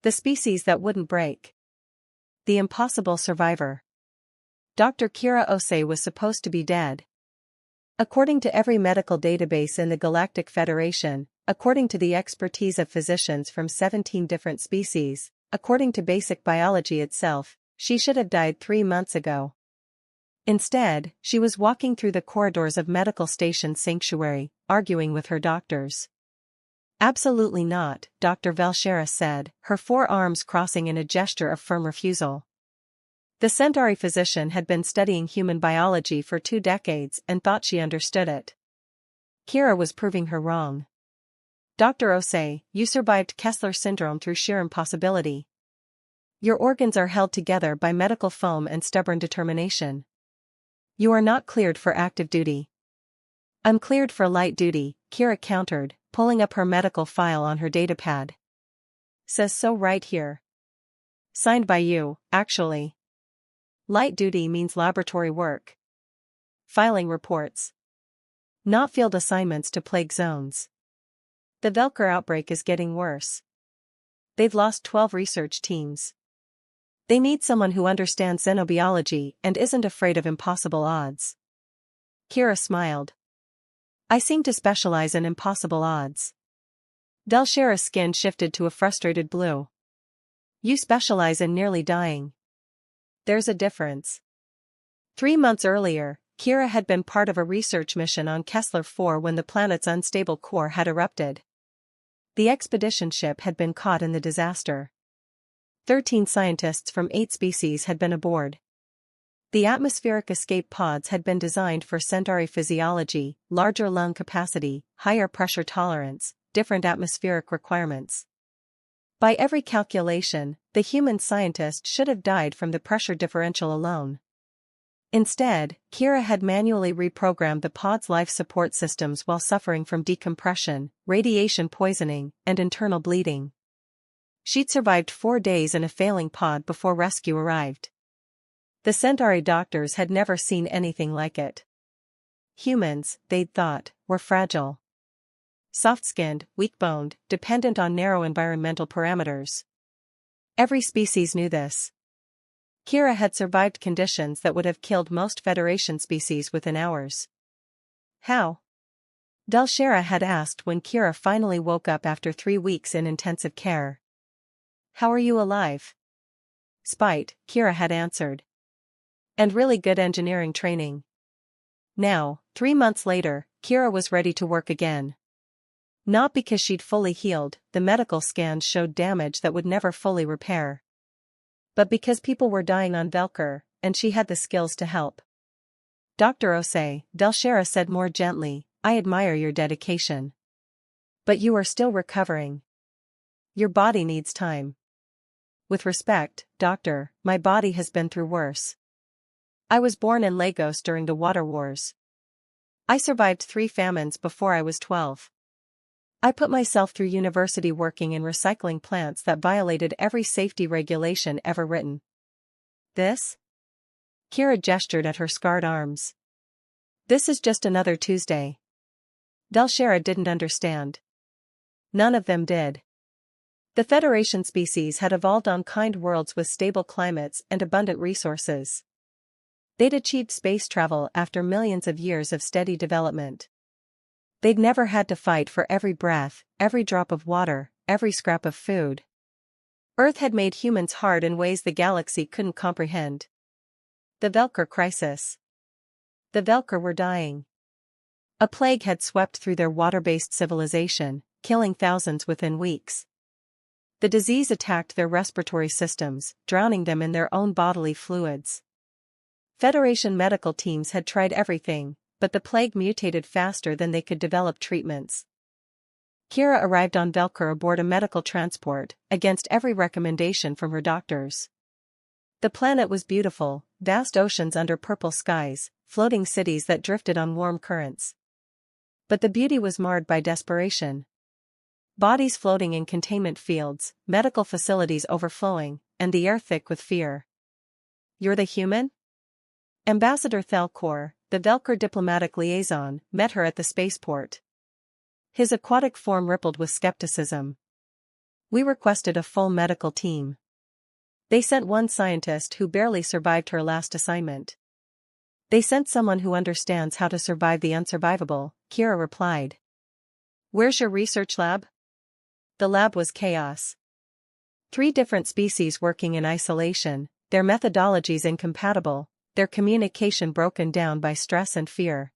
The species that wouldn't break. The impossible survivor. Dr. Kira Ose was supposed to be dead. According to every medical database in the Galactic Federation, according to the expertise of physicians from 17 different species, according to basic biology itself, she should have died 3 months ago. Instead, she was walking through the corridors of Medical Station Sanctuary, arguing with her doctors. Absolutely not, Dr. Velshera said, her forearms crossing in a gesture of firm refusal. The Centauri physician had been studying human biology for 2 decades and thought she understood it. Kira was proving her wrong. Dr. Ose, you survived Kessler syndrome through sheer impossibility. Your organs are held together by medical foam and stubborn determination. You are not cleared for active duty. I'm cleared for light duty, Kira countered, pulling up her medical file on her datapad. Says so right here. Signed by you, actually. Light duty means laboratory work. Filing reports. Not field assignments to plague zones. The Velker outbreak is getting worse. They've lost 12 research teams. They need someone who understands xenobiology and isn't afraid of impossible odds. Kira smiled. I seem to specialize in impossible odds. Delshera's skin shifted to a frustrated blue. You specialize in nearly dying. There's a difference. 3 months earlier, Kira had been part of a research mission on Kessler 4 when the planet's unstable core had erupted. The expedition ship had been caught in the disaster. 13 scientists from 8 species had been aboard. The atmospheric escape pods had been designed for Centauri physiology, larger lung capacity, higher pressure tolerance, different atmospheric requirements. By every calculation, the human scientist should have died from the pressure differential alone. Instead, Kira had manually reprogrammed the pod's life support systems while suffering from decompression, radiation poisoning, and internal bleeding. She'd survived 4 days in a failing pod before rescue arrived. The Centauri doctors had never seen anything like it. Humans, they'd thought, were fragile. Soft-skinned, weak-boned, dependent on narrow environmental parameters. Every species knew this. Kira had survived conditions that would have killed most Federation species within hours. How? Delshera had asked when Kira finally woke up after 3 weeks in intensive care. How are you alive? Spite, Kira had answered. And really good engineering training. Now, 3 months later, Kira was ready to work again. Not because she'd fully healed, the medical scans showed damage that would never fully repair. But because people were dying on Velker, and she had the skills to help. Dr. Ose, Delshera said more gently, I admire your dedication. But you are still recovering. Your body needs time. With respect, doctor, my body has been through worse. I was born in Lagos during the water wars. I survived 3 famines before I was 12. I put myself through university working in recycling plants that violated every safety regulation ever written. This? Kira gestured at her scarred arms. This is just another Tuesday. Delshera didn't understand. None of them did. The Federation species had evolved on kind worlds with stable climates and abundant resources. They'd achieved space travel after millions of years of steady development. They'd never had to fight for every breath, every drop of water, every scrap of food. Earth had made humans hard in ways the galaxy couldn't comprehend. The Velker crisis. The Velker were dying. A plague had swept through their water-based civilization, killing thousands within weeks. The disease attacked their respiratory systems, drowning them in their own bodily fluids. Federation medical teams had tried everything, but the plague mutated faster than they could develop treatments. Kira arrived on Velker aboard a medical transport, against every recommendation from her doctors. The planet was beautiful, vast oceans under purple skies, floating cities that drifted on warm currents. But the beauty was marred by desperation. Bodies floating in containment fields, medical facilities overflowing, and the air thick with fear. You're the human? Ambassador Thelcor, the Velker diplomatic liaison, met her at the spaceport. His aquatic form rippled with skepticism. We requested a full medical team. They sent one scientist who barely survived her last assignment. They sent someone who understands how to survive the unsurvivable, Kira replied. Where's your research lab? The lab was chaos. 3 different species working in isolation, their methodologies incompatible, their communication broken down by stress and fear.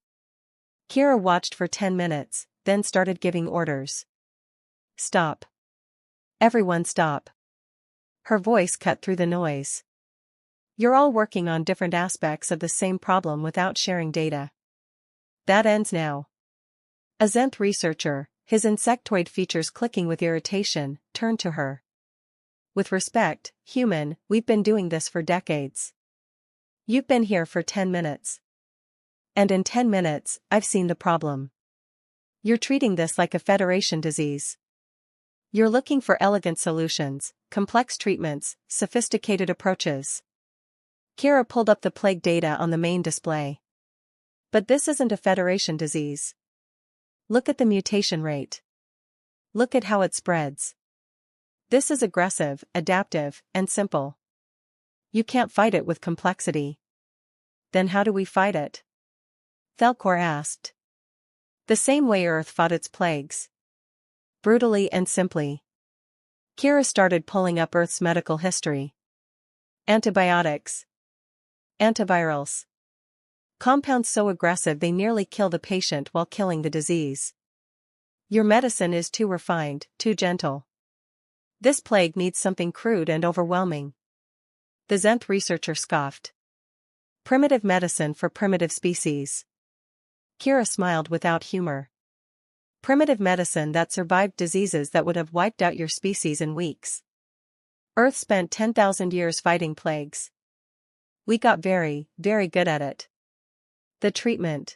Kira watched for 10 minutes, then started giving orders. Stop. Everyone stop. Her voice cut through the noise. You're all working on different aspects of the same problem without sharing data. That ends now. A Zenth researcher, his insectoid features clicking with irritation, turned to her. With respect, human, we've been doing this for decades. You've been here for 10 minutes. And in 10 minutes, I've seen the problem. You're treating this like a Federation disease. You're looking for elegant solutions, complex treatments, sophisticated approaches. Kira pulled up the plague data on the main display. But this isn't a Federation disease. Look at the mutation rate. Look at how it spreads. This is aggressive, adaptive, and simple. You can't fight it with complexity. Then how do we fight it? Thelcor asked. The same way Earth fought its plagues. Brutally and simply. Kira started pulling up Earth's medical history. Antibiotics. Antivirals. Compounds so aggressive they nearly kill the patient while killing the disease. Your medicine is too refined, too gentle. This plague needs something crude and overwhelming. The Zenth researcher scoffed. Primitive medicine for primitive species. Kira smiled without humor. Primitive medicine that survived diseases that would have wiped out your species in weeks. Earth spent 10,000 years fighting plagues. We got very, very good at it. The treatment.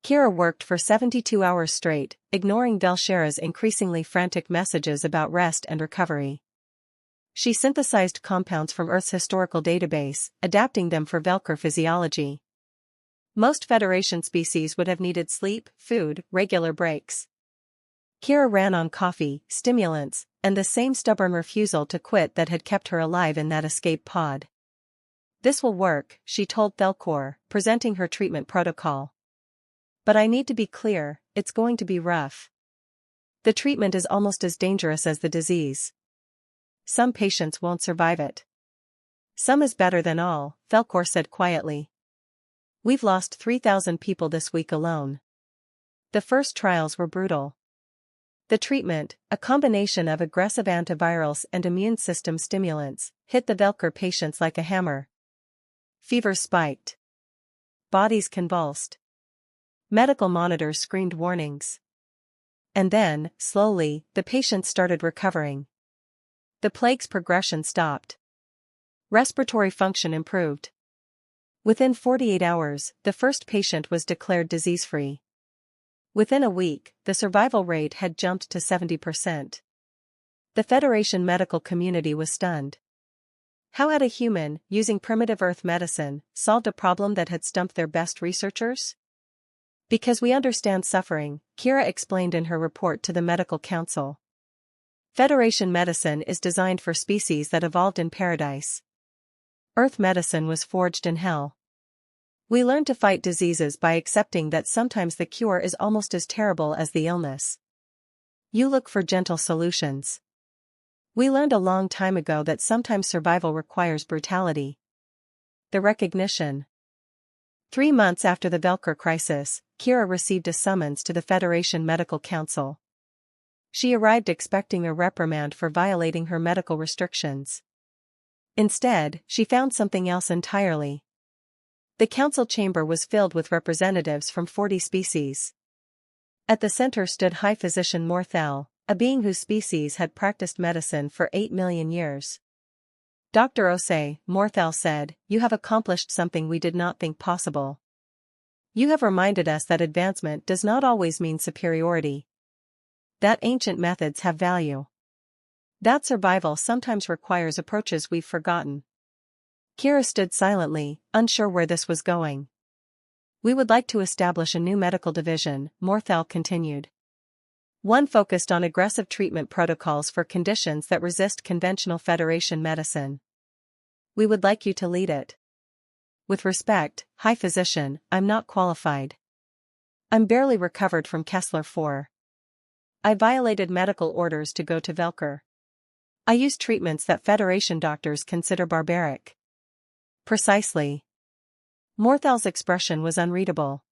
Kira worked for 72 hours straight, ignoring Velshera's increasingly frantic messages about rest and recovery. She synthesized compounds from Earth's historical database, adapting them for Velker physiology. Most Federation species would have needed sleep, food, regular breaks. Kira ran on coffee, stimulants, and the same stubborn refusal to quit that had kept her alive in that escape pod. This will work, she told Thelcor, presenting her treatment protocol. But I need to be clear, it's going to be rough. The treatment is almost as dangerous as the disease. Some patients won't survive it. Some is better than all, Thelcor said quietly. We've lost 3,000 people this week alone. The first trials were brutal. The treatment, a combination of aggressive antivirals and immune system stimulants, hit the Velker patients like a hammer. Fever spiked. Bodies convulsed. Medical monitors screamed warnings. And then, slowly, the patients started recovering. The plague's progression stopped. Respiratory function improved. Within 48 hours, the first patient was declared disease-free. Within a week, the survival rate had jumped to 70%. The Federation medical community was stunned. How had a human, using primitive Earth medicine, solved a problem that had stumped their best researchers? Because we understand suffering, Kira explained in her report to the Medical Council. Federation medicine is designed for species that evolved in paradise. Earth medicine was forged in hell. We learn to fight diseases by accepting that sometimes the cure is almost as terrible as the illness. You look for gentle solutions. We learned a long time ago that sometimes survival requires brutality. The recognition. 3 months after the Velker crisis, Kira received a summons to the Federation Medical Council. She arrived expecting a reprimand for violating her medical restrictions. Instead, she found something else entirely. The council chamber was filled with representatives from 40 species. At the center stood High Physician Morthal, a being whose species had practiced medicine for 8 million years. Dr. Osei, Morthal said, you have accomplished something we did not think possible. You have reminded us that advancement does not always mean superiority. That ancient methods have value. That survival sometimes requires approaches we've forgotten. Kira stood silently, unsure where this was going. We would like to establish a new medical division, Morthal continued. One focused on aggressive treatment protocols for conditions that resist conventional Federation medicine. We would like you to lead it. With respect, High Physician, I'm not qualified. I'm barely recovered from Kessler 4. I violated medical orders to go to Velker. I used treatments that Federation doctors consider barbaric. Precisely. Morthal's expression was unreadable.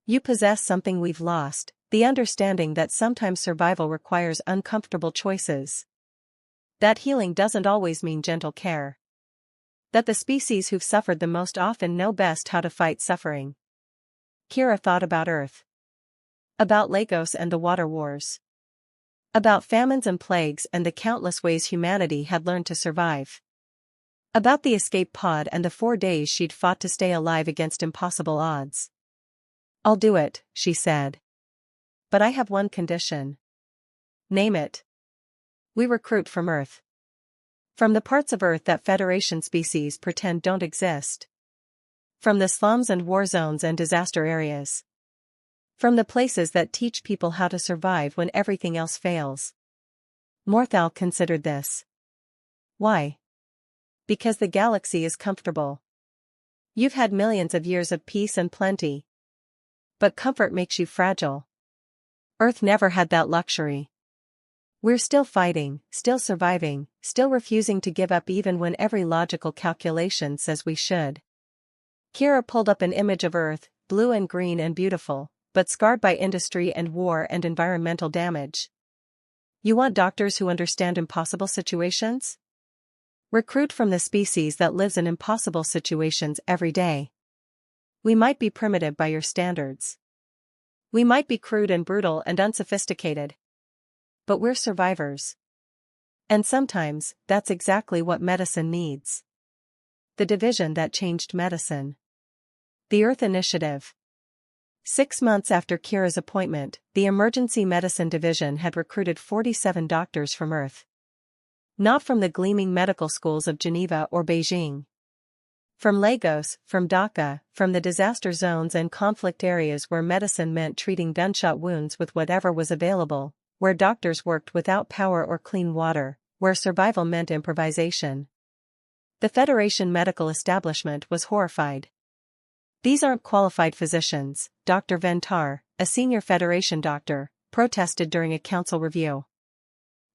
You possess something we've lost, the understanding that sometimes survival requires uncomfortable choices. That healing doesn't always mean gentle care. That the species who've suffered the most often know best how to fight suffering. Kira thought about Earth. About Lagos and the water wars. About famines and plagues and the countless ways humanity had learned to survive. About the escape pod and the 4 days she'd fought to stay alive against impossible odds. I'll do it, she said. But I have one condition. Name it. We recruit from Earth. From the parts of Earth that Federation species pretend don't exist. From the slums and war zones and disaster areas. From the places that teach people how to survive when everything else fails. Morthal considered this. Why? Because the galaxy is comfortable. You've had millions of years of peace and plenty. But comfort makes you fragile. Earth never had that luxury. We're still fighting, still surviving, still refusing to give up even when every logical calculation says we should. Kira pulled up an image of Earth, blue and green and beautiful, but scarred by industry and war and environmental damage. You want doctors who understand impossible situations? Recruit from the species that lives in impossible situations every day. We might be primitive by your standards. We might be crude and brutal and unsophisticated. But we're survivors. And sometimes, that's exactly what medicine needs. The division that changed medicine. The Earth Initiative. 6 months after Kira's appointment, the Emergency Medicine Division had recruited 47 doctors from Earth. Not from the gleaming medical schools of Geneva or Beijing. From Lagos, from Dhaka, from the disaster zones and conflict areas where medicine meant treating gunshot wounds with whatever was available, where doctors worked without power or clean water, where survival meant improvisation. The Federation medical establishment was horrified. These aren't qualified physicians, Dr. Ventar, a senior Federation doctor, protested during a council review.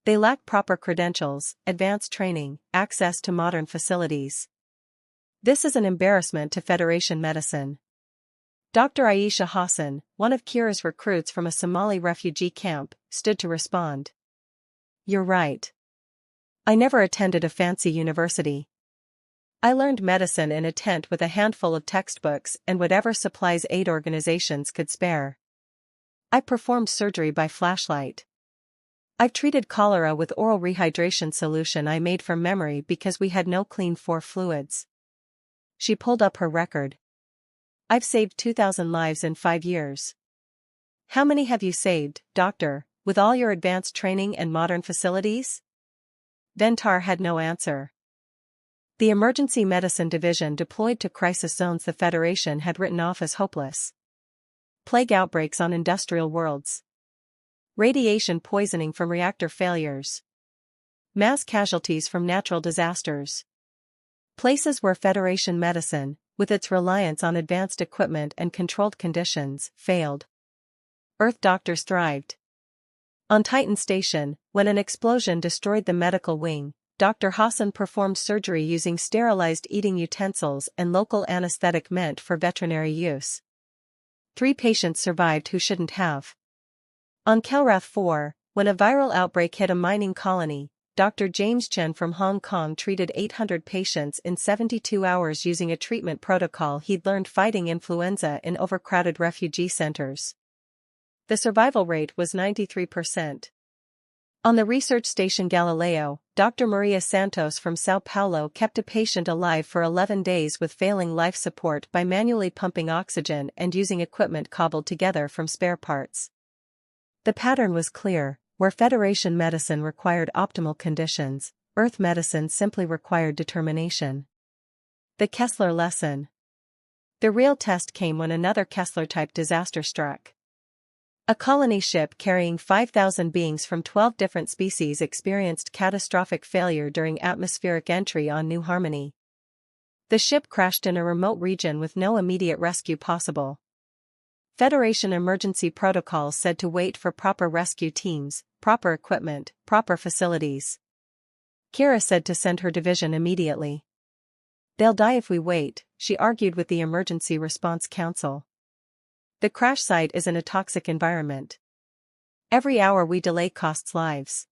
They lack proper credentials, advanced training, access to modern facilities. This is an embarrassment to Federation medicine. Dr. Aisha Hassan, one of Kira's recruits from a Somali refugee camp, stood to respond. You're right. I never attended a fancy university. I learned medicine in a tent with a handful of textbooks and whatever supplies aid organizations could spare. I performed surgery by flashlight. I've treated cholera with oral rehydration solution I made from memory because we had no clean 4 fluids. She pulled up her record. I've saved 2,000 lives in 5 years. How many have you saved, doctor, with all your advanced training and modern facilities? Ventar had no answer. The Emergency Medicine Division deployed to crisis zones the Federation had written off as hopeless. Plague outbreaks on industrial worlds. Radiation poisoning from reactor failures. Mass casualties from natural disasters. Places where Federation medicine, with its reliance on advanced equipment and controlled conditions, failed. Earth doctors thrived. On Titan Station, when an explosion destroyed the medical wing, Dr. Hassan performed surgery using sterilized eating utensils and local anesthetic meant for veterinary use. 3 patients survived who shouldn't have. On Kelrath 4, when a viral outbreak hit a mining colony, Dr. James Chen from Hong Kong treated 800 patients in 72 hours using a treatment protocol he'd learned fighting influenza in overcrowded refugee centers. The survival rate was 93%. On the research station Galileo, Dr. Maria Santos from Sao Paulo kept a patient alive for 11 days with failing life support by manually pumping oxygen and using equipment cobbled together from spare parts. The pattern was clear: where Federation medicine required optimal conditions, Earth medicine simply required determination. The Kessler lesson. The real test came when another Kessler-type disaster struck. A colony ship carrying 5,000 beings from 12 different species experienced catastrophic failure during atmospheric entry on New Harmony. The ship crashed in a remote region with no immediate rescue possible. Federation emergency protocols said to wait for proper rescue teams, proper equipment, proper facilities. Kira said to send her division immediately. "They'll die if we wait," she argued with the Emergency Response Council. "The crash site is in a toxic environment. Every hour we delay costs lives.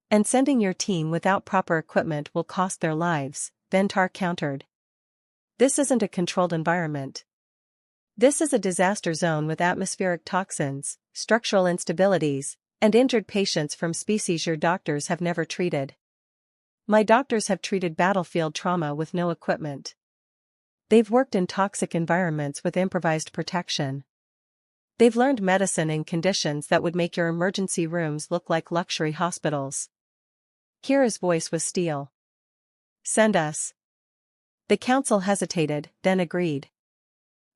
And sending your team without proper equipment will cost their lives," Ventar countered. "This isn't a controlled environment. This is a disaster zone with atmospheric toxins, structural instabilities, and injured patients from species your doctors have never treated. My doctors have treated battlefield trauma with no equipment. They've worked in toxic environments with improvised protection. They've learned medicine in conditions that would make your emergency rooms look like luxury hospitals." Kira's voice was steel. "Send us." The council hesitated, then agreed.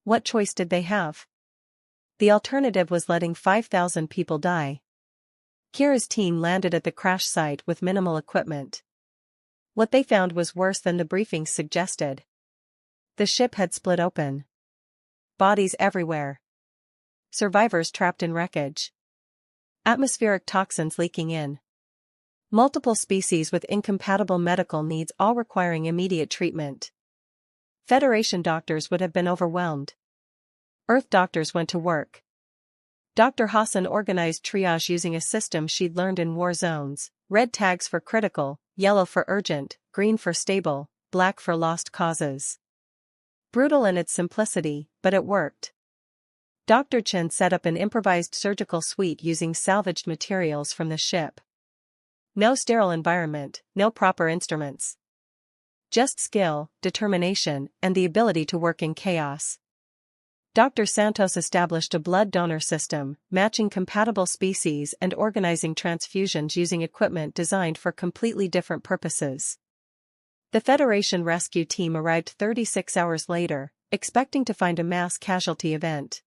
What choice did they have? The alternative was letting 5,000 people die. Kira's team landed at the crash site with minimal equipment. What they found was worse than the briefings suggested. The ship had split open. Bodies everywhere. Survivors trapped in wreckage. Atmospheric toxins leaking in. Multiple species with incompatible medical needs all requiring immediate treatment. Federation doctors would have been overwhelmed. Earth doctors went to work. Dr. Hassan organized triage using a system she'd learned in war zones: red tags for critical, yellow for urgent, green for stable, black for lost causes. Brutal in its simplicity, but it worked. Dr. Chen set up an improvised surgical suite using salvaged materials from the ship. No sterile environment, no proper instruments. Just skill, determination, and the ability to work in chaos. Dr. Santos established a blood donor system, matching compatible species and organizing transfusions using equipment designed for completely different purposes. The Federation rescue team arrived 36 hours later, expecting to find a mass casualty event.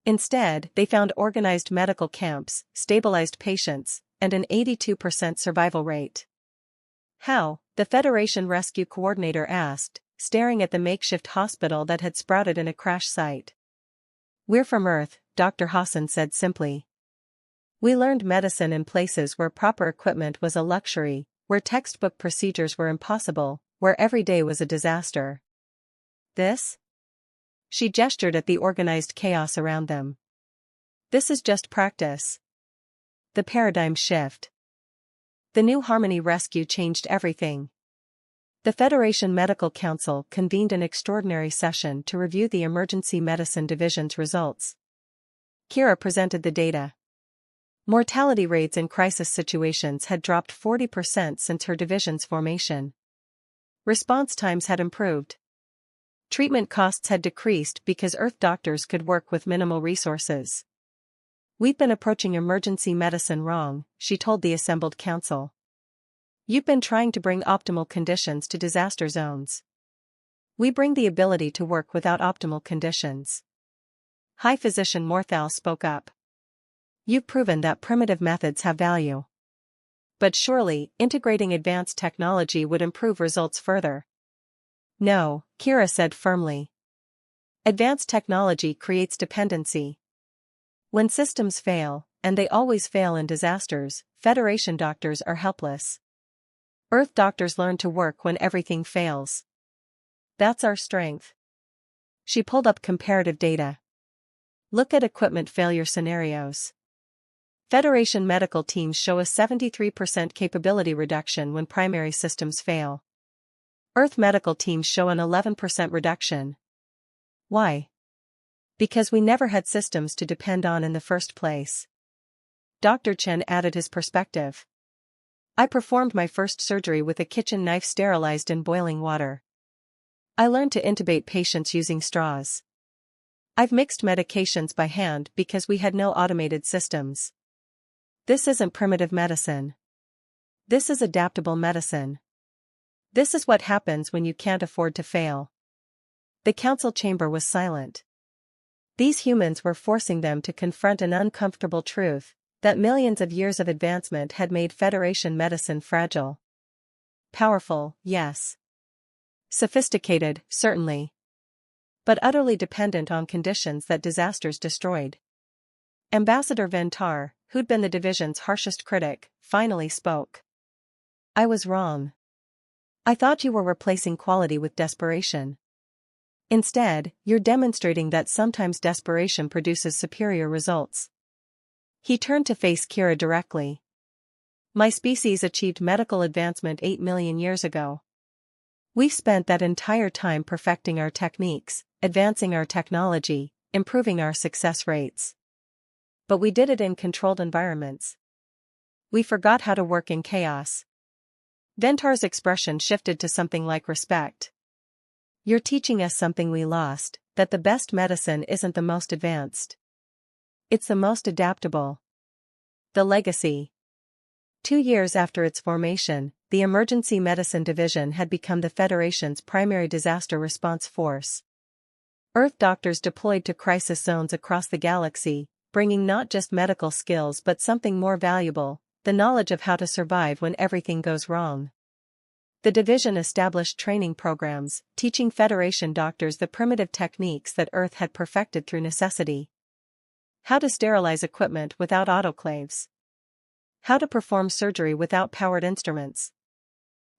Instead, they found organized medical camps, stabilized patients, and an 82% survival rate. "How?" the Federation rescue coordinator asked, staring at the makeshift hospital that had sprouted in a crash site. "We're from Earth," Dr. Hassan said simply. "We learned medicine in places where proper equipment was a luxury, where textbook procedures were impossible, where every day was a disaster. This?" She gestured at the organized chaos around them. "This is just practice." The paradigm shift. The New Harmony rescue changed everything. The Federation Medical Council convened an extraordinary session to review the Emergency Medicine Division's results. Kira presented the data. Mortality rates in crisis situations had dropped 40% since her division's formation. Response times had improved. Treatment costs had decreased because Earth doctors could work with minimal resources. "We've been approaching emergency medicine wrong," she told the assembled council. "You've been trying to bring optimal conditions to disaster zones. We bring the ability to work without optimal conditions." High Physician Morthal spoke up. "You've proven that primitive methods have value. But surely, integrating advanced technology would improve results further." "No," Kira said firmly. "Advanced technology creates dependency. When systems fail, and they always fail in disasters, Federation doctors are helpless. Earth doctors learn to work when everything fails. That's our strength." She pulled up comparative data. "Look at equipment failure scenarios. Federation medical teams show a 73% capability reduction when primary systems fail. Earth medical teams show an 11% reduction. Why? Because we never had systems to depend on in the first place." Dr. Chen added his perspective. "I performed my first surgery with a kitchen knife sterilized in boiling water. I learned to intubate patients using straws. I've mixed medications by hand because we had no automated systems. This isn't primitive medicine. This is adaptable medicine. This is what happens when you can't afford to fail." The council chamber was silent. These humans were forcing them to confront an uncomfortable truth, that millions of years of advancement had made Federation medicine fragile. Powerful, yes. Sophisticated, certainly. But utterly dependent on conditions that disasters destroyed. Ambassador Ventar, who'd been the division's harshest critic, finally spoke. I was wrong. I thought you were replacing quality with desperation. Instead, you're demonstrating that sometimes desperation produces superior results. He turned to face Kira directly. My species achieved medical advancement 8 million years ago. We've spent that entire time perfecting our techniques, advancing our technology, improving our success rates. But we did it in controlled environments. We forgot how to work in chaos. Ventar's expression shifted to something like respect. You're teaching us something we lost, that the best medicine isn't the most advanced. It's the most adaptable. The legacy. 2 years after its formation, the Emergency Medicine Division had become the Federation's primary disaster response force. Earth doctors deployed to crisis zones across the galaxy, bringing not just medical skills but something more valuable, the knowledge of how to survive when everything goes wrong. The division established training programs, teaching Federation doctors the primitive techniques that Earth had perfected through necessity. How to sterilize equipment without autoclaves. How to perform surgery without powered instruments.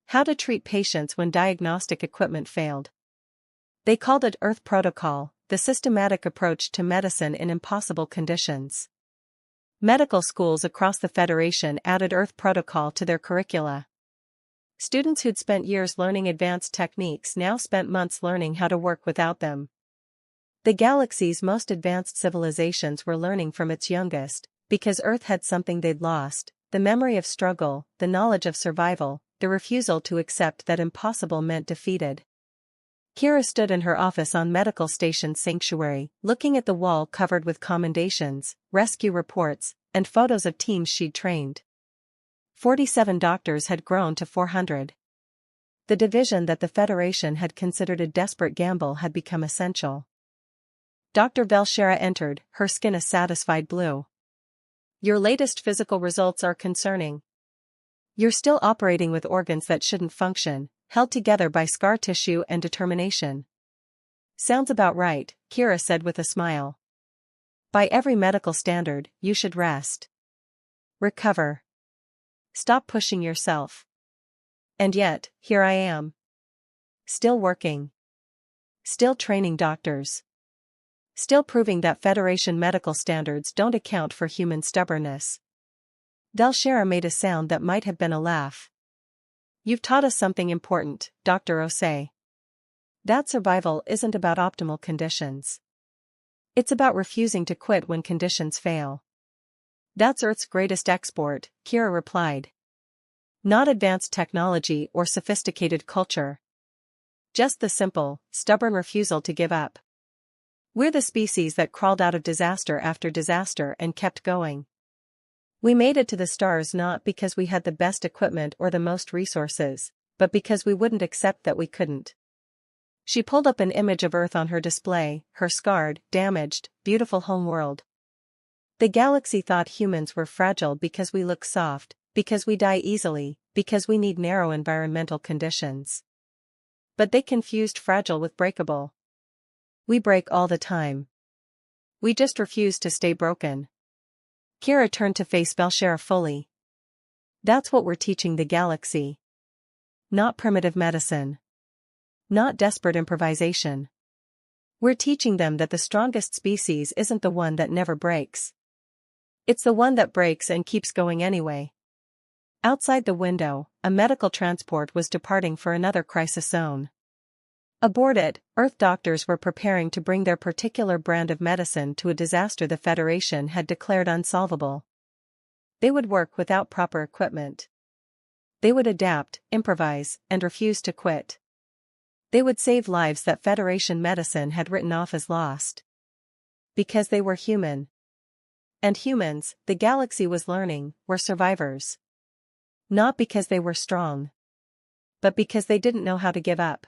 How to treat patients when diagnostic equipment failed. They called it Earth Protocol, the systematic approach to medicine in impossible conditions. Medical schools across the Federation added Earth Protocol to their curricula. Students who'd spent years learning advanced techniques now spent months learning how to work without them. The galaxy's most advanced civilizations were learning from its youngest, because Earth had something they'd lost, the memory of struggle, the knowledge of survival, the refusal to accept that impossible meant defeated. Kira stood in her office on Medical Station Sanctuary, looking at the wall covered with commendations, rescue reports, and photos of teams she'd trained. 47 doctors had grown to 400. The division that the Federation had considered a desperate gamble had become essential. Dr. Velshera entered, her skin a satisfied blue. Your latest physical results are concerning. You're still operating with organs that shouldn't function, held together by scar tissue and determination. Sounds about right, Kira said with a smile. By every medical standard, you should rest. Recover. Stop pushing yourself. And yet, here I am. Still working. Still training doctors. Still proving that Federation medical standards don't account for human stubbornness. Velshera made a sound that might have been a laugh. You've taught us something important, Dr. Osei. That survival isn't about optimal conditions. It's about refusing to quit when conditions fail. That's Earth's greatest export, Kira replied. Not advanced technology or sophisticated culture. Just the simple, stubborn refusal to give up. We're the species that crawled out of disaster after disaster and kept going. We made it to the stars not because we had the best equipment or the most resources, but because we wouldn't accept that we couldn't. She pulled up an image of Earth on her display, her scarred, damaged, beautiful homeworld. The galaxy thought humans were fragile because we look soft, because we die easily, because we need narrow environmental conditions. But they confused fragile with breakable. We break all the time. We just refuse to stay broken. Kira turned to face Velshera fully. That's what we're teaching the galaxy. Not primitive medicine. Not desperate improvisation. We're teaching them that the strongest species isn't the one that never breaks. It's the one that breaks and keeps going anyway. Outside the window, a medical transport was departing for another crisis zone. Aboard it, Earth doctors were preparing to bring their particular brand of medicine to a disaster the Federation had declared unsolvable. They would work without proper equipment. They would adapt, improvise, and refuse to quit. They would save lives that Federation medicine had written off as lost. Because they were human. And humans, the galaxy was learning, were survivors. Not because they were strong. But because they didn't know how to give up.